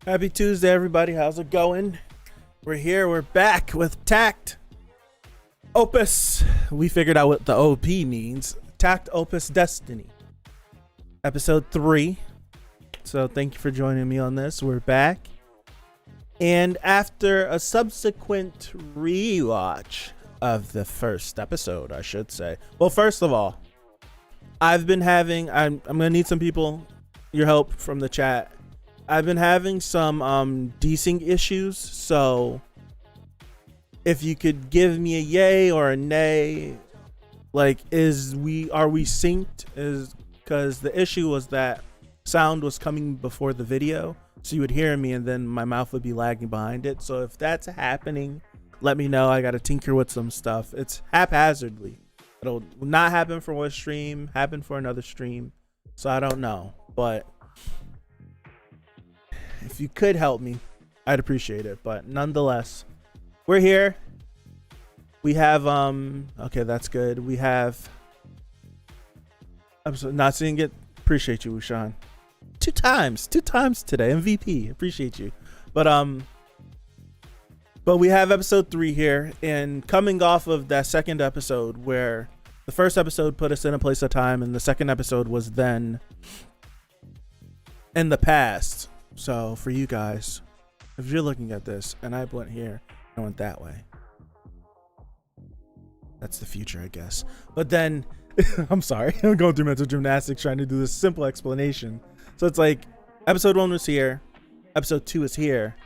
Happy Tuesday, everybody. How's it going? We're here. We're back with Takt Opus. We figured out what the OP means. Takt Op.Destiny. Episode 3. So thank you for joining me on this. We're back. And after a subsequent rewatch of the first episode, I should say. Well, first of all, I'm going to need some people, your help from the chat. I've been having some desync issues, so if you could give me a yay or a nay, like are we synced? Is because the issue was that sound was coming before the video, so you would hear me and then my mouth would be lagging behind it. So if that's happening, let me know. I gotta tinker with some stuff. It's haphazardly. It'll not happen for one stream, happen for another stream. So I don't know, but if you could help me, I'd appreciate it. But nonetheless, we're here. We have okay, that's good. We have I'm not seeing it. Appreciate you, Ushan. Two times today. MVP. Appreciate you. But we have episode 3 here, and coming off of that second episode where the first episode put us in a place of time and the second episode was then in the past. So for you guys, if you're looking at this and I went here, I went that way. That's the future, I guess. But then, I'm sorry, I'm going through mental gymnastics trying to do this simple explanation. So it's like, episode 1 was here, episode 2 is here,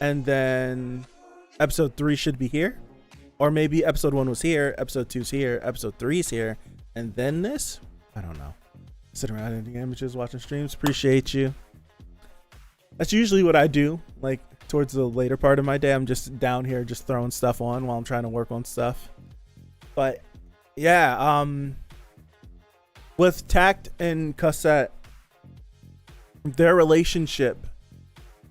and then episode 3 should be here. Or maybe episode 1 was here, episode 2 is here, episode 3 is here, and then this? I don't know. Sitting around editing images, watching streams, appreciate you. That's usually what I do, like towards the later part of my day. I'm just down here just throwing stuff on while I'm trying to work on stuff. But yeah, with Takt and Cassette, their relationship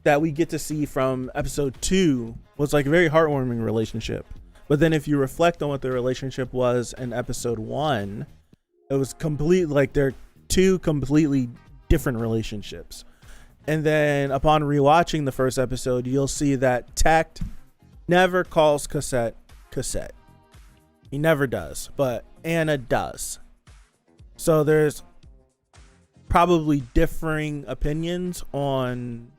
that we get to see from episode 2 was like a very heartwarming relationship. But then if you reflect on what their relationship was in episode 1, it was complete, like they're two completely different relationships. And then upon rewatching the first episode, you'll see that Takt never calls Cassette. He never does, but Anna does. So there's probably differing opinions on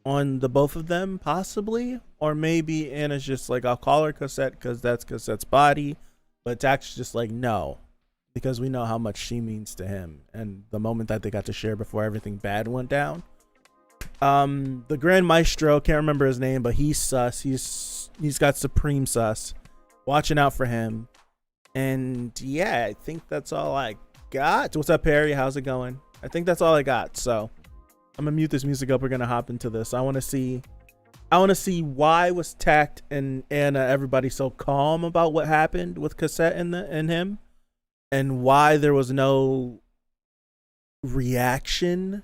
the both of them, possibly. Or maybe Anna's just like, I'll call her Cassette because that's Cassette's body. But Takt's just like, no. Because we know how much she means to him and the moment that they got to share before everything bad went down. The Grand Maestro, can't remember his name, but he's sus. He's got supreme sus. Watching out for him. And yeah, I think that's all I got. What's up, Perry? How's it going? I think that's all I got. So I'm gonna mute this music up. We're gonna hop into this. I want to see why was Takt and Anna, everybody, so calm about what happened with Cassette and him. And why there was no reaction.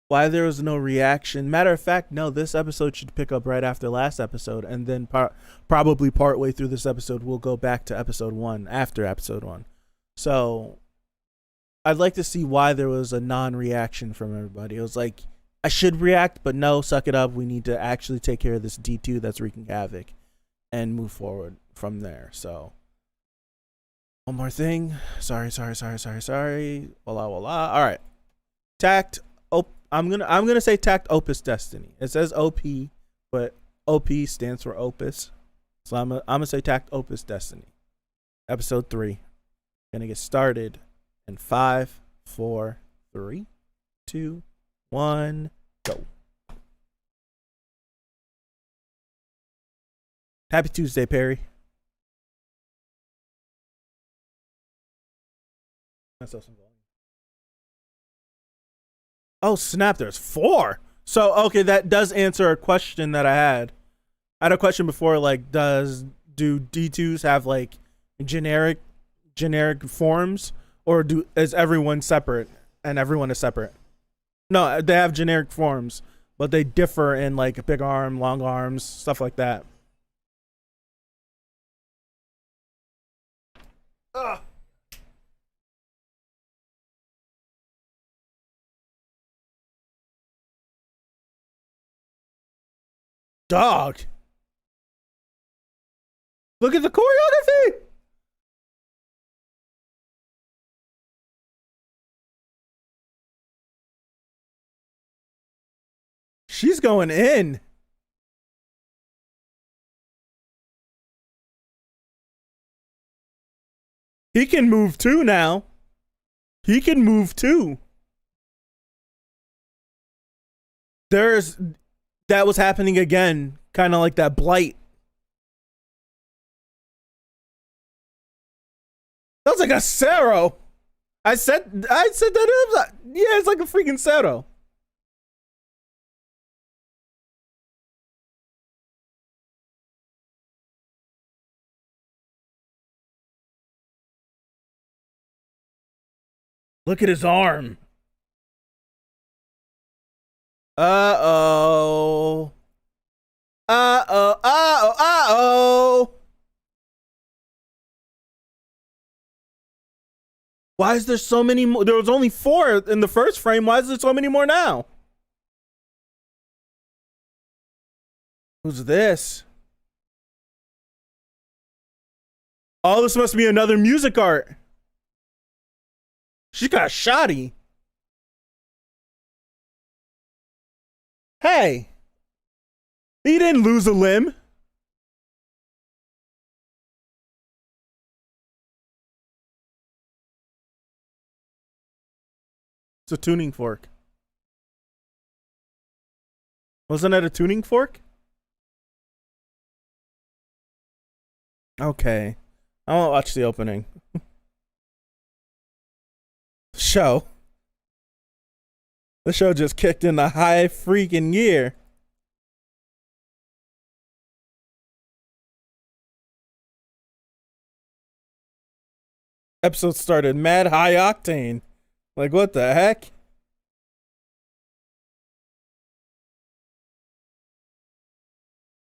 Matter of fact, no, this episode should pick up right after last episode. And then probably partway through this episode, we'll go back to episode 1 after episode 1. So I'd like to see why there was a non-reaction from everybody. It was like, I should react, but no, suck it up. We need to actually take care of this D2 that's wreaking havoc and move forward from there. So. One more thing. Sorry. Voila. All right. Takt. I'm gonna say Takt Op.Destiny. It says OP, but OP stands for Opus. So I'm gonna say Takt Op.Destiny. Episode 3. Gonna get started in 5, 4, 3, 2, 1, go. Happy Tuesday, Perry. Oh snap, there's 4. So okay, that does answer a question that I had. I had a question before, like, do D2s have like generic forms, or is everyone separate and everyone is separate? No, they have generic forms, but they differ in like big arm, long arms, stuff like that. Ugh. Dog. Look at the choreography. She's going in. He can move too now. He can move too. That was happening again, kind of like that blight. That was like a Cero. I said that it was yeah, it's like a freaking Cero. Look at his arm. Uh-oh. Uh-oh. Uh-oh. Uh-oh. Why is there so many more? There was only 4 in the first frame. Why is there so many more now? Who's this? Oh, this must be another music art. She got shoddy. Hey. He didn't lose a limb. It's a tuning fork. Wasn't that a tuning fork? Okay. I won't watch the opening. Show. The show just kicked in the high freaking gear. Episode started mad high octane. Like, what the heck?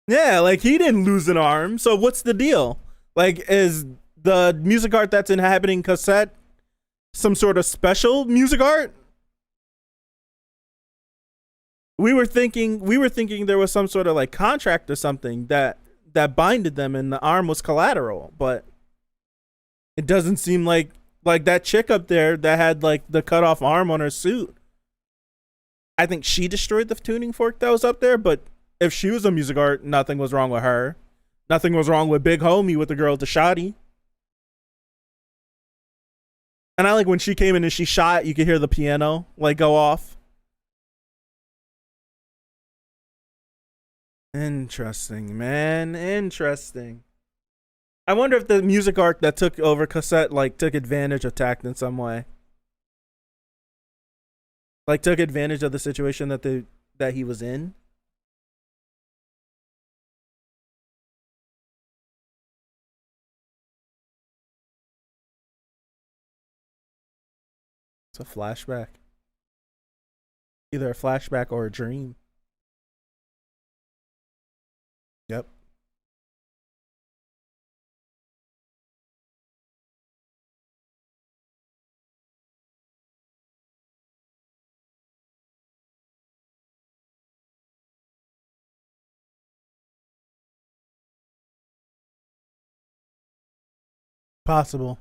Yeah, like, he didn't lose an arm, so what's the deal? Like, is the music art that's inhabiting Cassette some sort of special music art? We were thinking there was some sort of like contract or something that binded them and the arm was collateral, but it doesn't seem like that chick up there that had like the cut off arm on her suit. I think she destroyed the tuning fork that was up there, but if she was a music art, nothing was wrong with her. Nothing was wrong with Big Homie with the girl with the shoddy. And I like when she came in and she shot, you could hear the piano like go off. Interesting, man. Interesting. I wonder if the music art that took over Cassette like took advantage of Takt in some way. Like took advantage of the situation that he was in. It's a flashback. Either a flashback or a dream. Yep. Possible.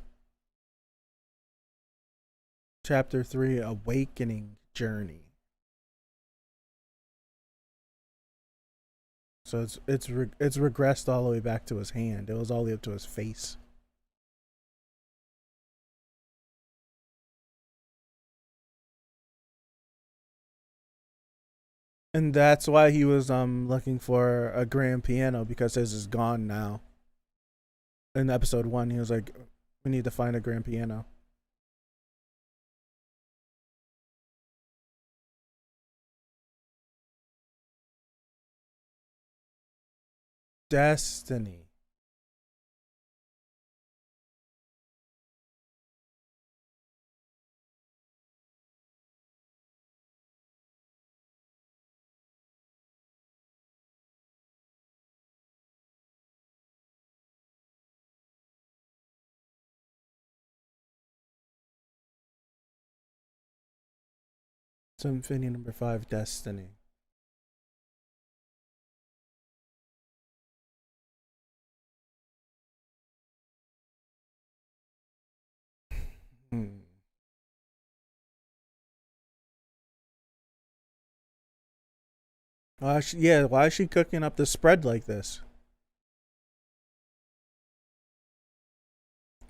Chapter 3, Awakening Journey. So it's regressed all the way back to his hand. It was all the way up to his face. And that's why he was looking for a grand piano, because his is gone now. In episode 1, he was like, we need to find a grand piano. Destiny. Symphony number 5, Destiny. Hmm. Yeah, why is she cooking up the spread like this?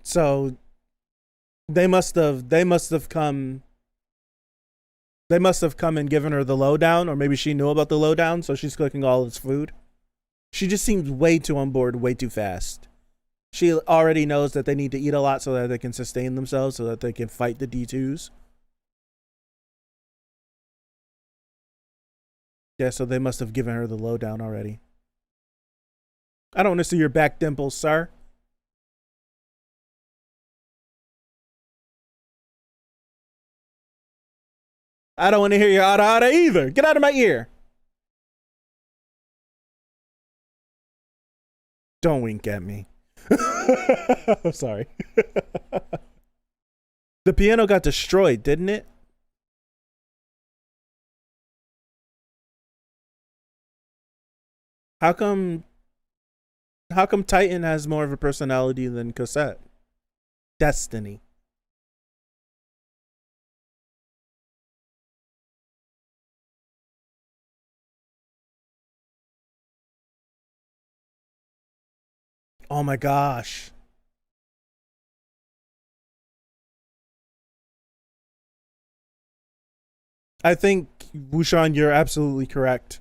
So they must have come and given her the lowdown, or maybe she knew about the lowdown, so she's cooking all this food. She just seems way too on board, way too fast. She already knows that they need to eat a lot so that they can sustain themselves, so that they can fight the D2s. Yeah, so they must have given her the lowdown already. I don't want to see your back dimples, sir. I don't want to hear your ada ada either. Get out of my ear. Don't wink at me. I'm sorry. The piano got destroyed, didn't it? How come Titan has more of a personality than Cosette? Destiny. Oh my gosh. I think Wushan, you're absolutely correct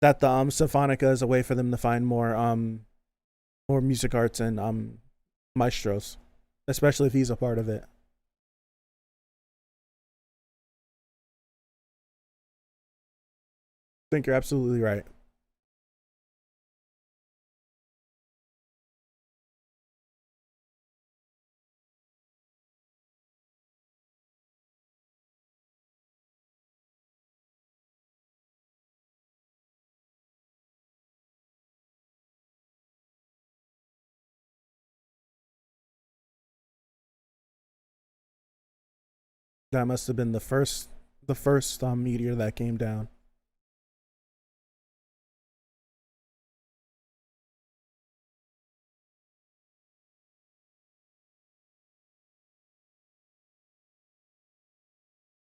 that the Symphonica is a way for them to find more music arts and maestros, especially if he's a part of it. I think you're absolutely right. That must have been the first meteor that came down.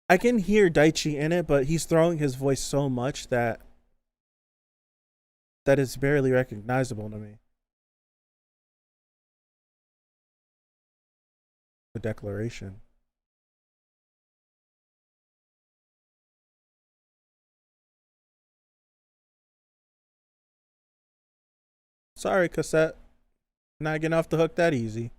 I can hear Daichi in it, but he's throwing his voice so much that it's barely recognizable to me. The declaration. Sorry, cassette. Not getting off the hook that easy.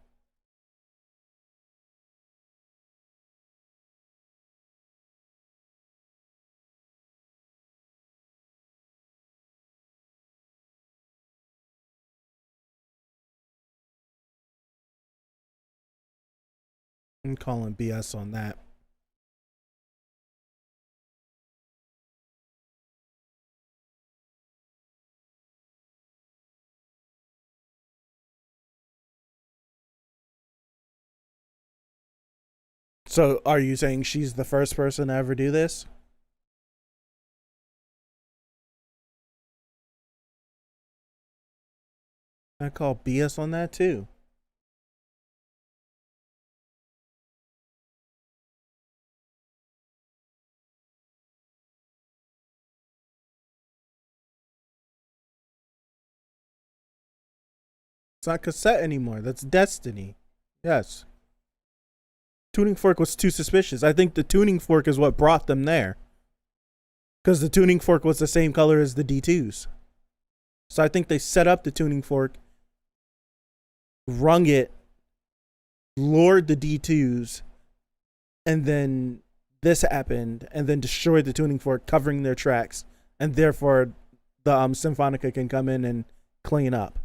I'm calling BS on that. So, are you saying she's the first person to ever do this? I call BS on that too. It's not cassette anymore. That's Destiny. Yes. Tuning fork was too suspicious. I think the tuning fork is what brought them there. Because the tuning fork was the same color as the D2s. So I think they set up the tuning fork, rung it, lured the D2s, and then this happened, and then destroyed the tuning fork, covering their tracks, and therefore the Symphonica can come in and clean up.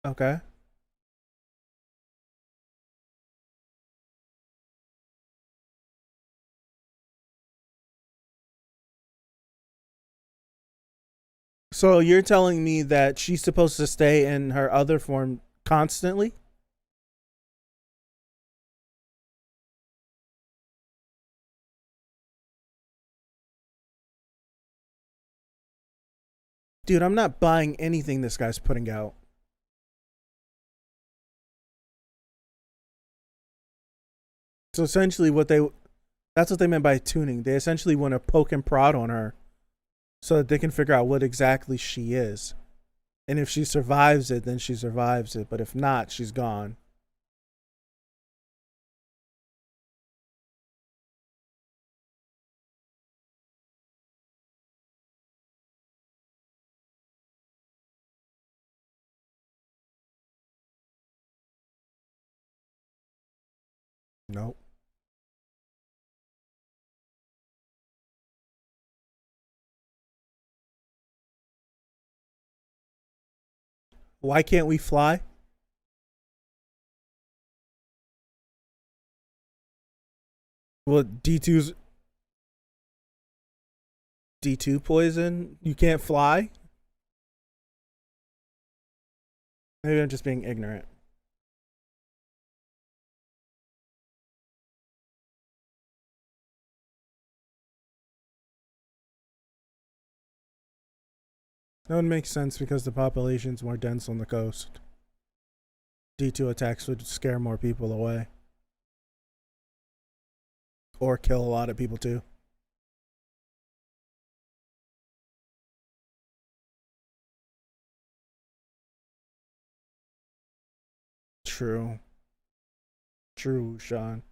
Okay. So you're telling me that she's supposed to stay in her other form constantly? Dude, I'm not buying anything this guy's putting out. So essentially that's what they meant by tuning. They essentially want to poke and prod on her so that they can figure out what exactly she is. And if she survives it, then she survives it. But if not, she's gone. Nope. Why can't we fly? Well, D2 poison? You can't fly? Maybe I'm just being ignorant. That would make sense because the population's more dense on the coast. D2 attacks would scare more people away. Or kill a lot of people too. True. True, Sean.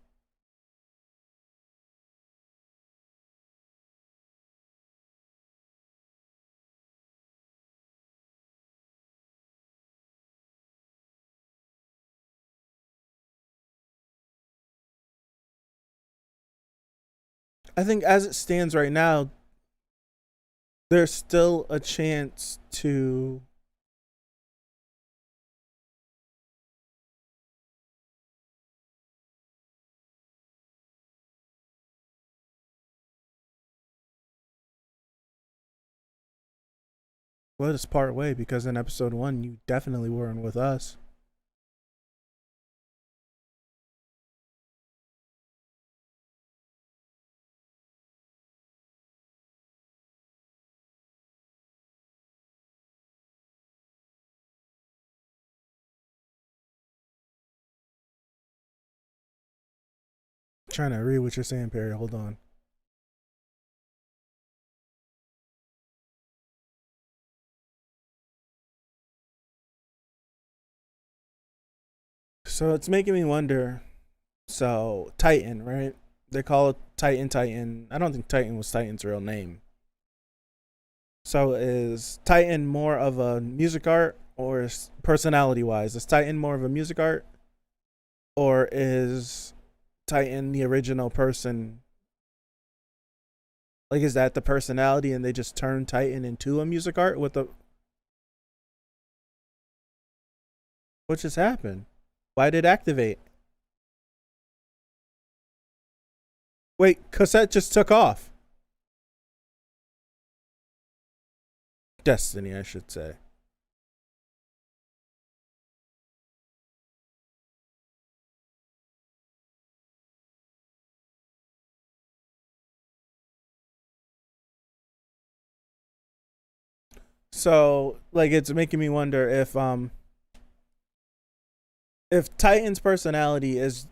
I think as it stands right now, there's still a chance to let us part way because in episode 1 you definitely weren't with us. I'm trying to read what you're saying, Perry. Hold on. So it's making me wonder. So Titan, right? They call it Titan. Titan. I don't think Titan was Titan's real name. So is Titan more of a music art or personality wise? Is Titan more of a music art or is Titan the original person? Like, is that the personality and they just turned Titan into a music art with a. What just happened? Why did it activate? Wait, cassette just took off. Destiny, I should say. So, like, it's making me wonder if Titan's personality is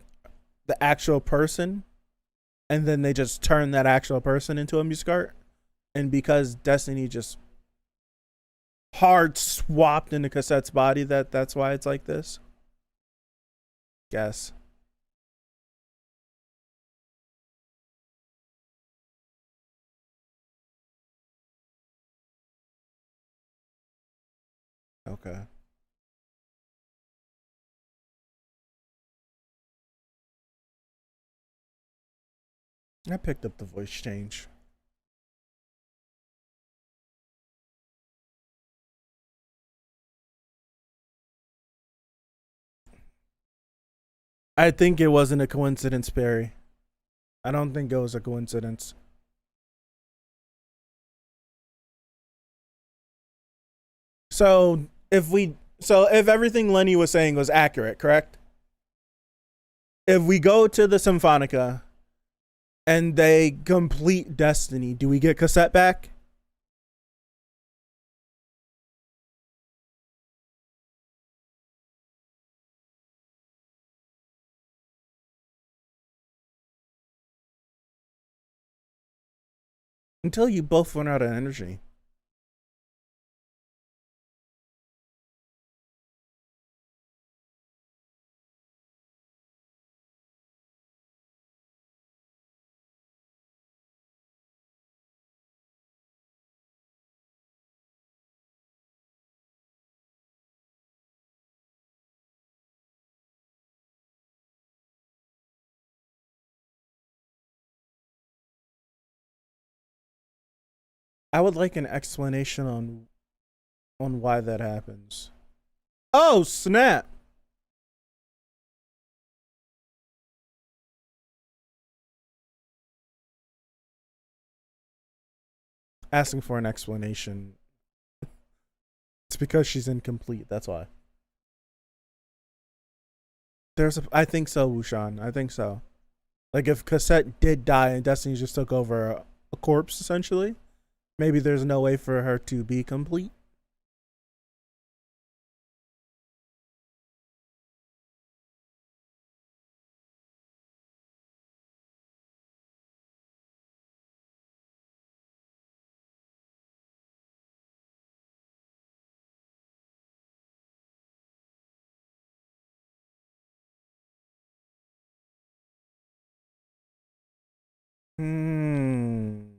the actual person, and then they just turn that actual person into a music art, and because Destiny just hard swapped into Cassette's body, that's why it's like this. Guess. Okay. I picked up the voice change. I think it wasn't a coincidence, Barry. I don't think it was a coincidence. So if everything Lenny was saying was accurate, correct? If we go to the Symphonica and they complete Destiny, do we get cassette back? Until you both run out of energy. I would like an explanation on why that happens. Oh, snap. Asking for an explanation. It's because she's incomplete, that's why. I think so, Wushan. I think so. Like if Cassette did die and Destiny just took over a corpse essentially, maybe there's no way for her to be complete. Hmm.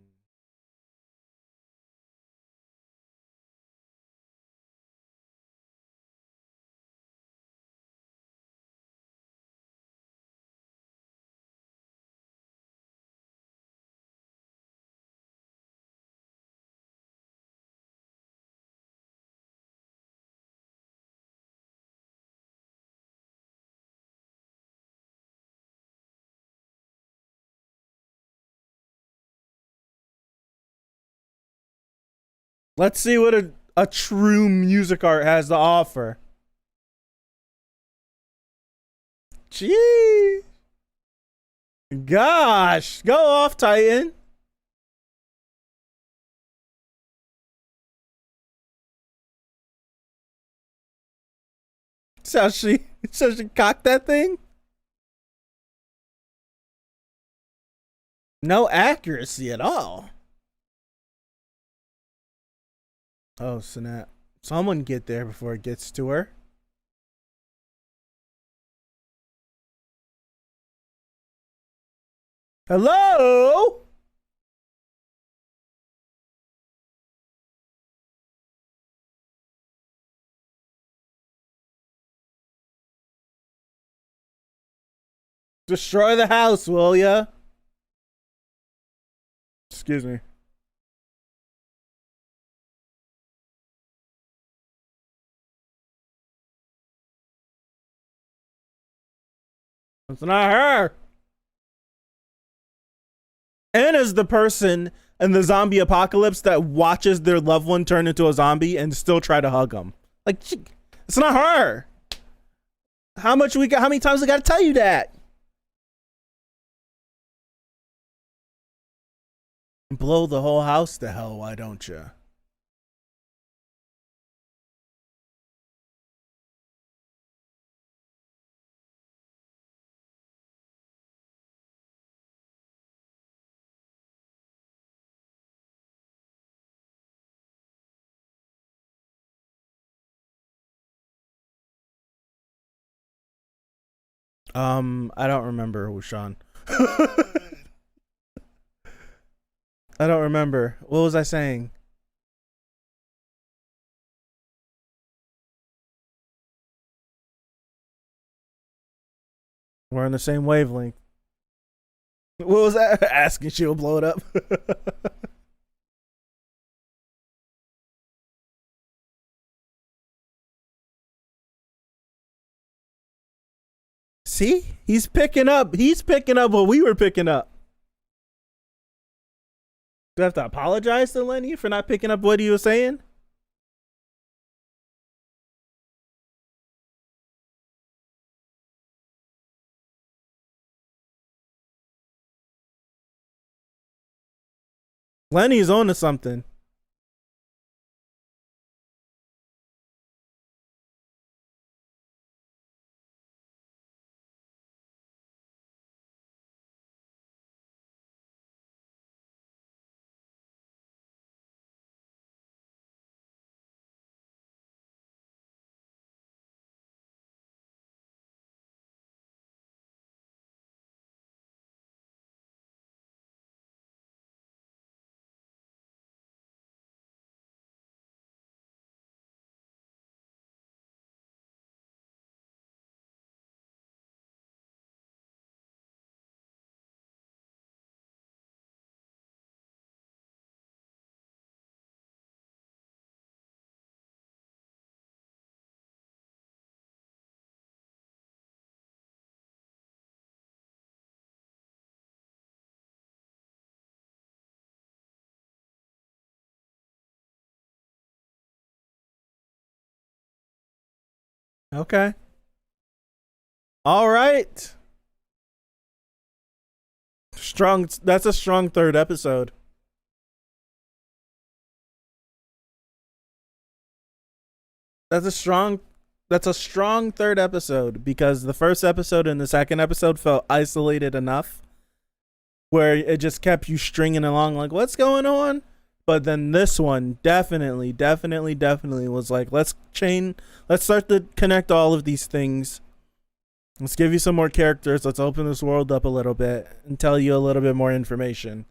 Let's see what a true music art has to offer. Gee. Gosh. Go off, Titan. So she cocked that thing? No accuracy at all. Oh, snap. Someone get there before it gets to her. Hello? Destroy the house, will ya? Excuse me. It's not her. Anna's the person in the zombie apocalypse that watches their loved one turn into a zombie and still try to hug them. Like, it's not her. How many times we gotta tell you that? Blow the whole house to hell, why don't you? I don't remember, Wushan. I don't remember. What was I saying? We're on the same wavelength. What was that? Asking she'll blow it up. See? He's picking up what we were picking up. Do I have to apologize to Lenny for not picking up what he was saying? Lenny's on to something. Okay. All right. Strong. That's a strong third episode. That's a strong. That's a strong third episode because the first episode and the second episode felt isolated enough where it just kept you stringing along like what's going on. But then this one definitely was like let's start to connect all of these things. Let's give you some more characters. Let's open this world up a little bit and tell you a little bit more information.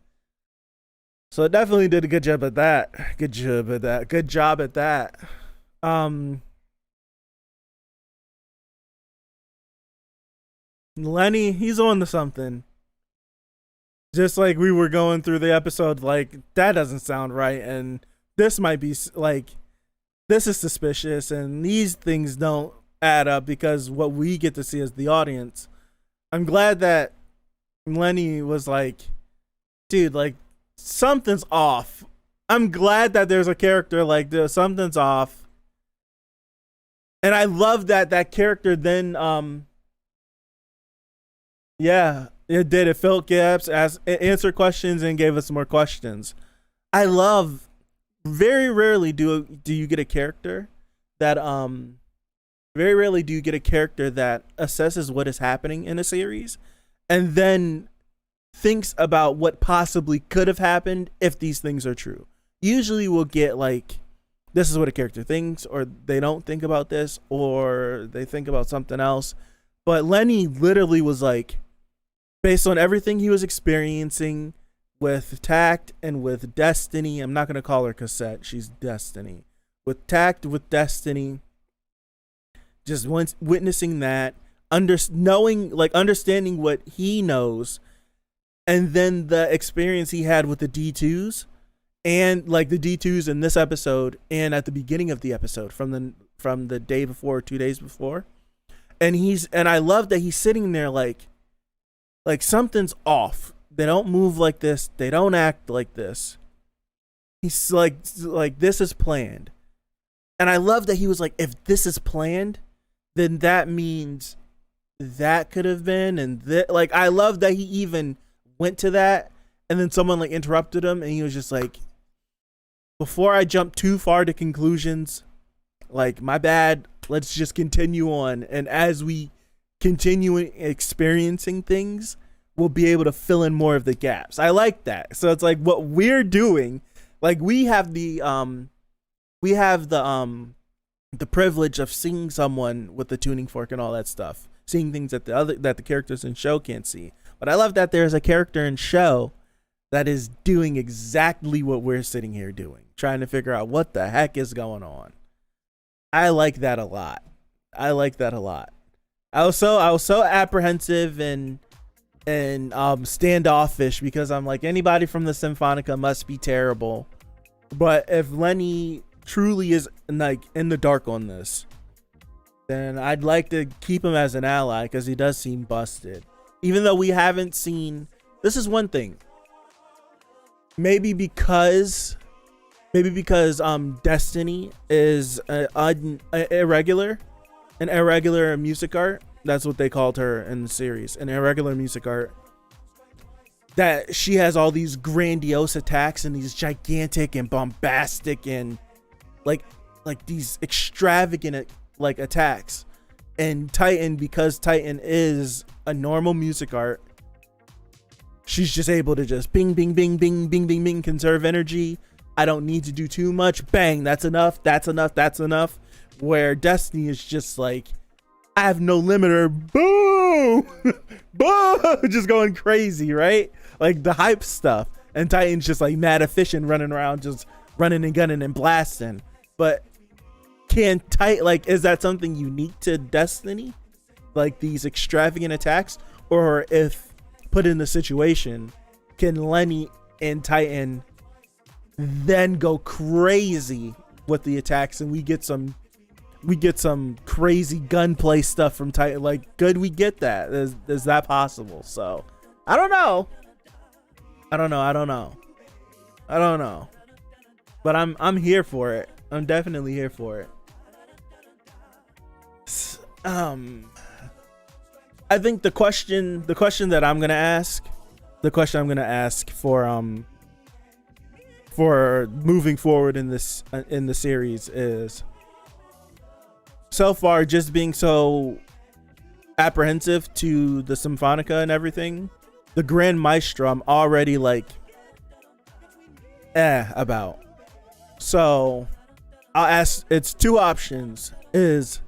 So it definitely did a good job at that. Good job at that. Lenny, he's on to something. Just like we were going through the episode, like, that doesn't sound right. And this might be, like, this is suspicious. And these things don't add up because what we get to see as the audience. I'm glad that Lenny was like, dude, like, something's off. I'm glad that there's a character like this. Something's off. And I love that that character then, yeah, it did. It filled gaps, it answered questions, and gave us more questions. I love. Very rarely do you get a character that Very rarely do you get a character that assesses what is happening in a series, and then thinks about what possibly could have happened if these things are true. Usually, we'll get like, this is what a character thinks, or they don't think about this, or they think about something else. But Lenny literally was like, based on everything he was experiencing with Takt and with Destiny, I'm not going to call her Cassette, she's Destiny. With Takt, with Destiny, just witnessing that, understanding what he knows, and then the experience he had with the D2s, and like the D2s in this episode, and at the beginning of the episode from the day before, 2 days before, and I love that he's sitting there like something's off. They don't move like this. They don't act like this. He's like this is planned. And I love that he was like, if this is planned, then that means that could have been. And like, I love that he even went to that. And then someone like interrupted him. And he was just like, before I jump too far to conclusions, like, my bad, let's just continue on. And as we continue experiencing things, we'll be able to fill in more of the gaps. I like that. So it's like what we're doing, like we have the privilege of seeing someone with the tuning fork and all that stuff, seeing things that the characters in show can't see. But I love that there's a character in show that is doing exactly what we're sitting here doing, trying to figure out what the heck is going on. I like that a lot. I was so apprehensive and standoffish because I'm like, anybody from the Symphonica must be terrible. But if Lenny truly is like in the dark on this, then I'd like to keep him as an ally because he does seem busted. Even though we haven't seen, this is one thing. Maybe because Destiny is an irregular music art. That's what they called her in the series, an irregular music art. that she has all these grandiose attacks and these gigantic and bombastic and like these extravagant like attacks. And Titan, because Titan is a normal music art, she's just able to just bing, bing, bing, bing, bing, bing, bing, conserve energy. I don't need to do too much. Bang, that's enough, that's enough, that's enough. Where Destiny is just like, I have no limiter. Boom! Boom! Just going crazy, right? Like the hype stuff. And Titan's just like mad efficient, running around, just running and gunning and blasting. But can Titan, like, is that something unique to Destiny? Like these extravagant attacks? Or if put in the situation, can Lenny and Titan then go crazy with the attacks and we get some crazy gunplay stuff from Titan? Like, could we get that? Is that possible? So I don't know. But I'm here for it. I'm definitely here for it. I think the question that I'm gonna ask, for moving forward in the series is, so far just being so apprehensive to the Symphonica and everything, the Grand Maestro I'm already like about. So I'll ask, it's two options, is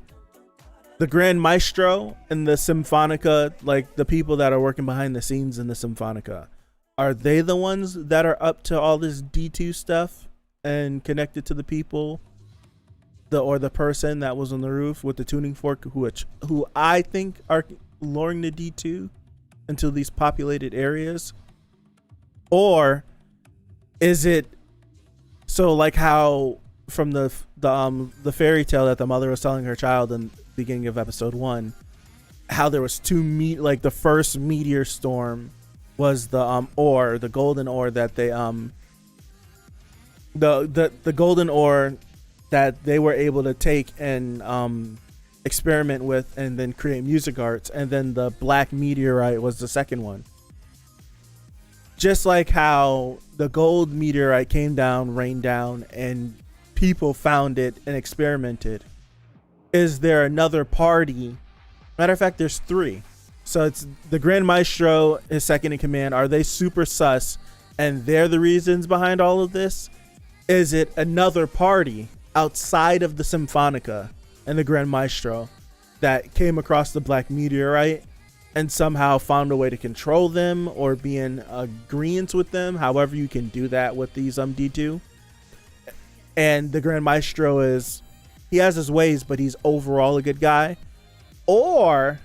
the Grand Maestro and the Symphonica, like the people that are working behind the scenes in the Symphonica, are they the ones that are up to all this D2 stuff and connected to the people, or the person that was on the roof with the tuning fork, who I think are luring the D2 into these populated areas? Or is it so like how from the fairy tale that the mother was telling her child in the beginning of episode 1, how there was like the first meteor storm was the ore, the golden ore that they the golden ore that they were able to take and experiment with and then create music arts, and then the black meteorite was the second one. Just like how the gold meteorite came down, rained down, and people found it and experimented. Is there another party? Matter of fact, there's 3. So it's the Grand Maestro, his second in command. Are they super sus and they're the reasons behind all of this? Is it another party outside of the Symphonica and the Grand Maestro that came across the black meteorite and somehow found a way to control them or be in agreement with them? However you can do that with these D2. And the Grand Maestro he has his ways, but he's overall a good guy. Or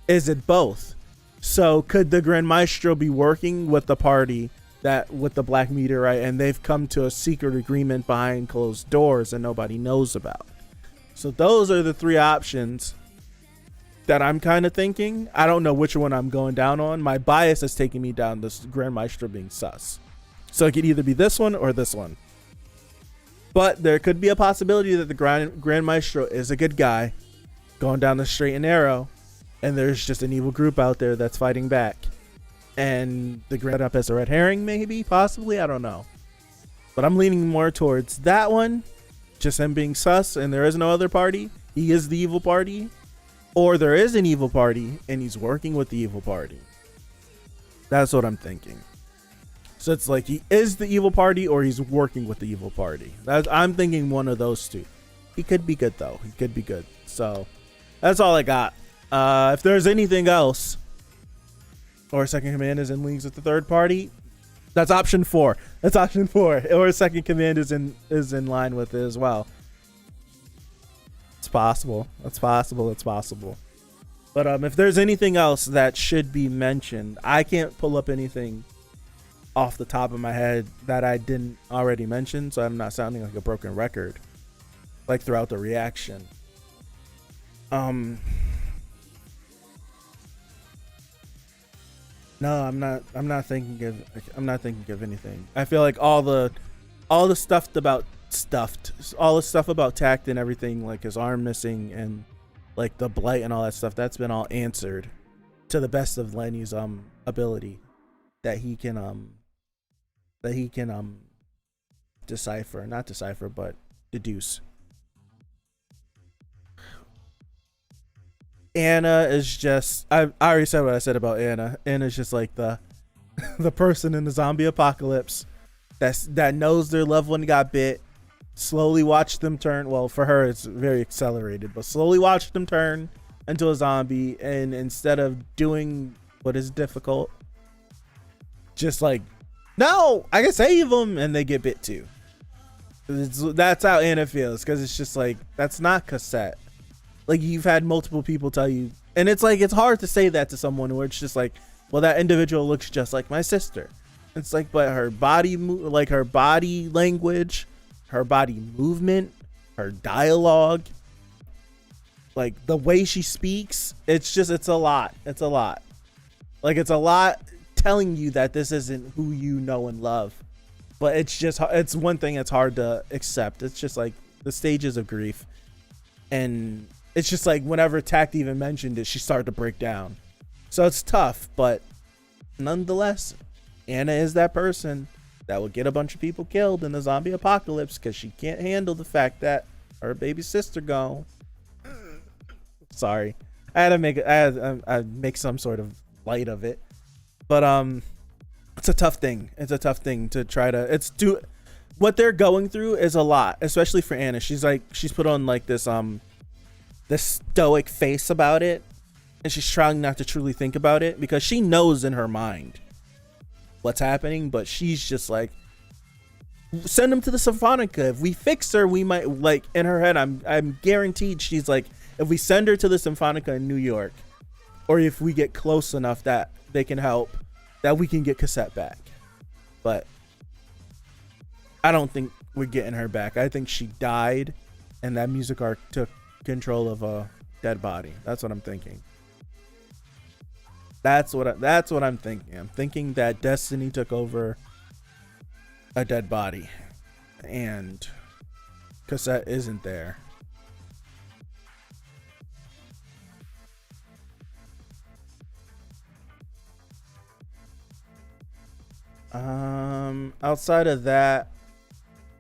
is it both? So could the Grand Maestro be working with the party with the black meteorite, and they've come to a secret agreement behind closed doors and nobody knows about? So those are the 3 options that I'm kind of thinking. I don't know which one I'm going down on. My bias is taking me down this Grand Maestro being sus. So it could either be this one or this one. But there could be a possibility that the Grand Maestro is a good guy going down the straight and narrow, and there's just an evil group out there that's fighting back. And the Grand up as a red herring, maybe, possibly, I don't know. But I'm leaning more towards that one, just him being sus and there is no other party. He is the evil party. Or there is an evil party and he's working with the evil party. That's what I'm thinking. So it's like he is the evil party or he's working with the evil party. I'm thinking one of those 2. He could be good though. He could be good. So that's all I got. If there's anything else, or second command is in leagues with the third party, that's option 4. That's option 4. Or second command is in line with it as well. It's possible. It's possible. It's possible. But if there's anything else that should be mentioned, I can't pull up anything off the top of my head that I didn't already mention, so I'm not sounding like a broken record like throughout the reaction. No, I'm not thinking of anything. I feel like all the stuff about Takt and everything, like his arm missing and like the blight and all that stuff, that's been all answered to the best of Lenny's ability. that he can not decipher, but deduce. Anna is just, I already said what I said about Anna. Anna's just like the the person in the zombie apocalypse that knows their loved one got bit, slowly watch them turn, well, for her it's very accelerated, but slowly watch them turn into a zombie, and instead of doing what is difficult, just like, no, I can save them, and they get bit too. That's how Anna feels, because it's just like, that's not Cassette. Like, you've had multiple people tell you, and it's like, it's hard to say that to someone where it's just like, well, that individual looks just like my sister. It's like, but her body, like her body language, her body movement, her dialogue, like the way she speaks, it's just, it's a lot. It's a lot. Like, it's a lot telling you that this isn't who you know and love. But it's just, it's one thing that's hard to accept. It's just like the stages of grief. And it's just like whenever Takt even mentioned it, she started to break down. So it's tough, but nonetheless, Anna is that person that will get a bunch of people killed in the zombie apocalypse because she can't handle the fact that her baby sister gone. Sorry, I had to make some sort of light of it, but it's a tough thing. It's a tough thing to try to. What they're going through is a lot, especially for Anna. She's put on like this stoic face about it, and she's trying not to truly think about it because she knows in her mind what's happening, but she's just like, send him to the Symphonica. If we fix her, we might, like, in her head, I'm guaranteed she's like, if we send her to the Symphonica in New York, or if we get close enough that they can help, that we can get Cassette back. But I don't think we're getting her back. I think she died, and that music arc took control of a dead body. That's what I'm thinking. That's what I'm thinking. I'm thinking that Destiny took over a dead body, and Cassette isn't there. Outside of that,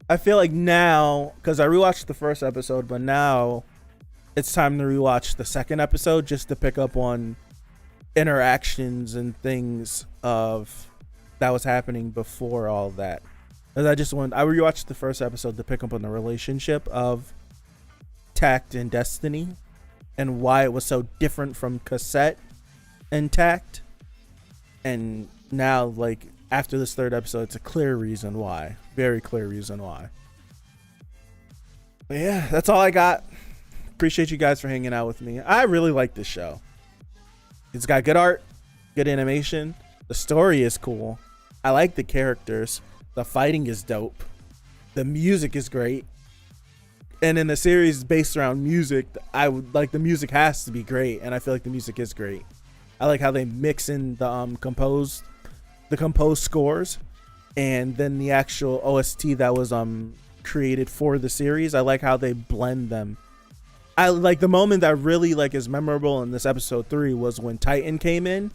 I feel like now, because I rewatched the first episode, but now it's time to rewatch the second episode just to pick up on interactions and things of that was happening before all that. Because I rewatched the first episode to pick up on the relationship of Takt and Destiny and why it was so different from Cassette and Takt. And now, like, after this third episode, it's a clear reason why. Very clear reason why. But yeah, that's all I got. Appreciate you guys for hanging out with me. I really like this show. It's got good art, good animation. The story is cool. I like the characters. The fighting is dope. The music is great. And in a series based around music, I would like, the music has to be great, and I feel like the music is great. I like how they mix in the composed scores and then the actual OST that was created for the series. I like how they blend them. I like the moment that really like is memorable in this episode 3 was when Titan came in,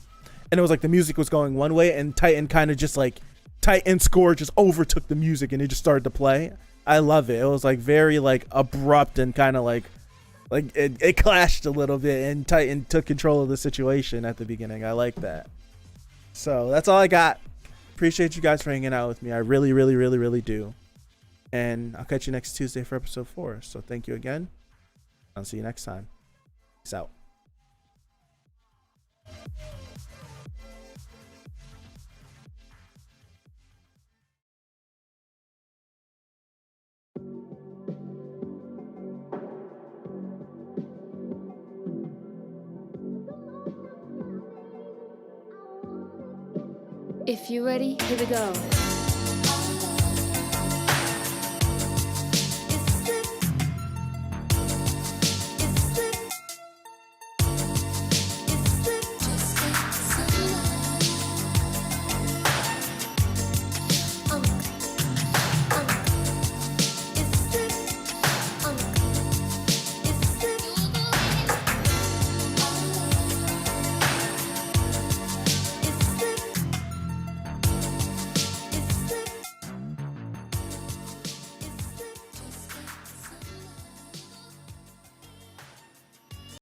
and it was like the music was going one way, and Titan kind of just like Titan score just overtook the music and it just started to play. I love it. It was like very like abrupt and kind of like it clashed a little bit, and Titan took control of the situation at the beginning. I like that. So that's all I got. Appreciate you guys for hanging out with me. I really, really, really, really do. And I'll catch you next Tuesday for episode 4. So thank you again. I'll see you next time. Peace out. If you're ready, here we go.